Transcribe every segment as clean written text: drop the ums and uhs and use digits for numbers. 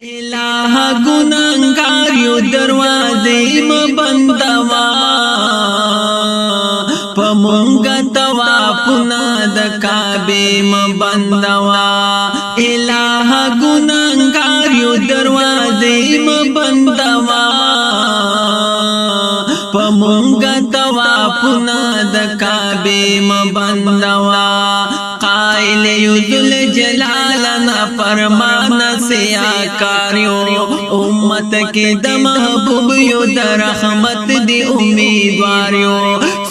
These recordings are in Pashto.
الہ گناہگار یو دروازے مبندوا پمونگا توافنا د کعبے مبندوا الہ گناہگار یو دروازے مبندوا پمونگا توافنا د کعبے مبندوا قائل یو ذل جلالنا فرمان سے آکاریو امت کے د محبوب یو د رحمت دی امیدواریو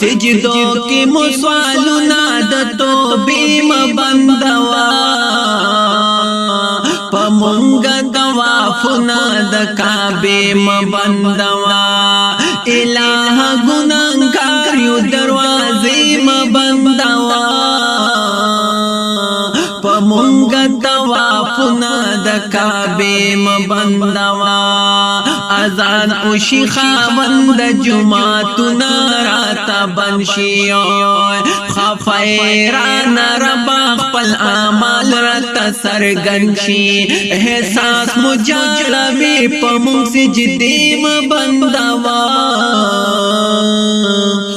سجدوں کی مسوالنا د توبې مبندوا پمونگا توافنا د کعبے مبندوا الہ گناہگار یو دروازے مبندوا پمونگا توافنا د کعبے مبندوا اذان اوشی خاوند جمعتنا راتا بنشی خفیران ربا خپل اعمال راتا سرگنشی احساس مجالوی پمونگ سجدی مبندوا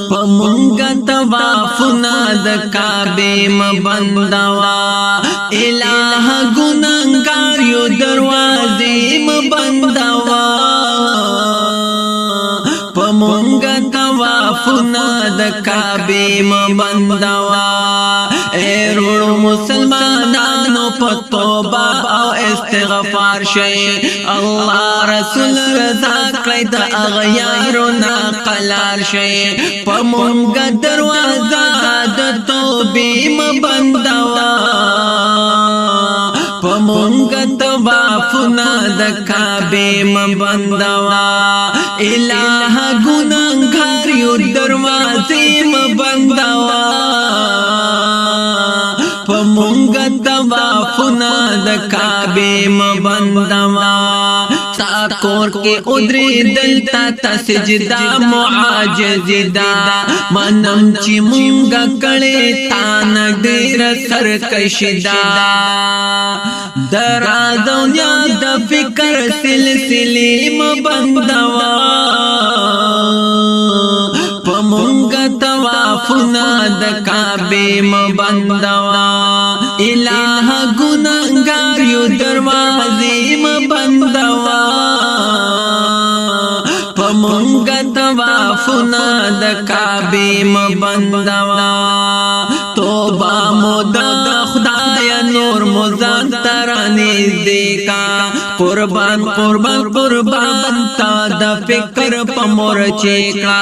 پمونگا توافنا د کعبے مبندوا الہ گناہگار یو دروازے مبندوا پمونگا توافنا د کعبے مبندوا اے روڑو مسلمانانو پتوبہ او استغفار شئی اللہ رسول رضا کئی دا اغیارو ناقلار شئی پمونگا دروازہ د توبې مبندوا پمونگا توافنا د کعبے مبندوا الہ گناہگار یو دروازے مبندوا پمونگا توافنا د کعبے مبندوا ساکور کے ادری دلتا تا سجدہ معاجز دا منم چی مونگا کڑے تانا دیر سرکش دا درازونیا دا فکر سلسلی مبندوا پمونگا توافنا د کعبے مبندوا الہ گناہگار یو دروازے مبندوا پمونگا توافنا د کعبے مبندوا توبہ مودا خدایا نور مزان ترانی دیکا قربان قربان قربان تا دا فکر پا مرچیکا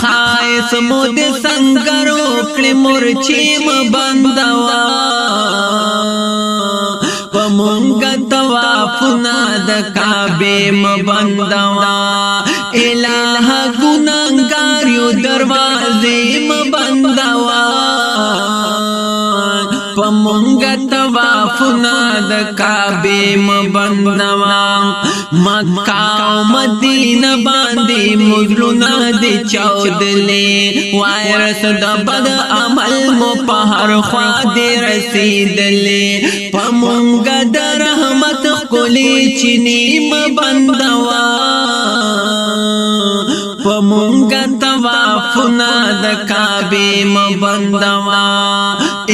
خائص مود سنگرو کلی مرچی مبندوا پمونگا توافنا د کعبے مبندوا الہ گناہگار یو دروازے مبندوا پمونگا توافنا د کعبے مبندوا مکہ و مدینہ باندی مغلونا دی چودلے وائرس دا بد عمل مو پہر خواد رسیدلے پمونگا دا رحمت کلی چینی مبندوا پمونگا توافنا د کعبے مبندوا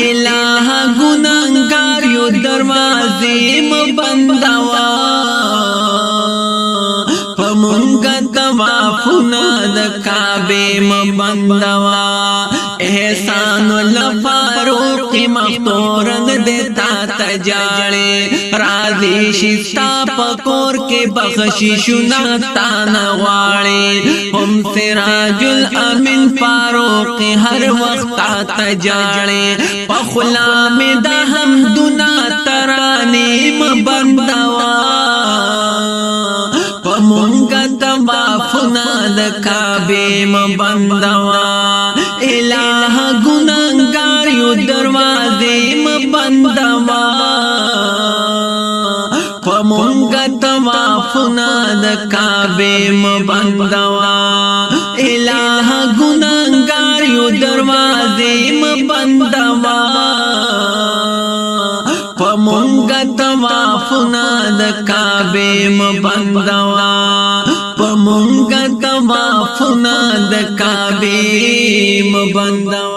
الہ گناہگار یو دروازے مبندوا پمونگا توافنا د کعبے مبندوا احسان الفاروق مختورن دیتا تجاڑے راضی شستا پکور کے بخششنا تانواڑے ہم سراج الامن فاروق ہر وقت تجاڑے پخلا میں دا حمدنا ترانے مبندوا پمونگا توافنا د کعبے مبندوا الہ گناہگار یو دروازے مبندوا پمونگا توافنا د کعبے مبندوا الہ گناہگار یو دروازے مبندوا پمونگا طواف طوافنا د کعبه مبندوا پمونګه طوافنا د کعبه مبندوا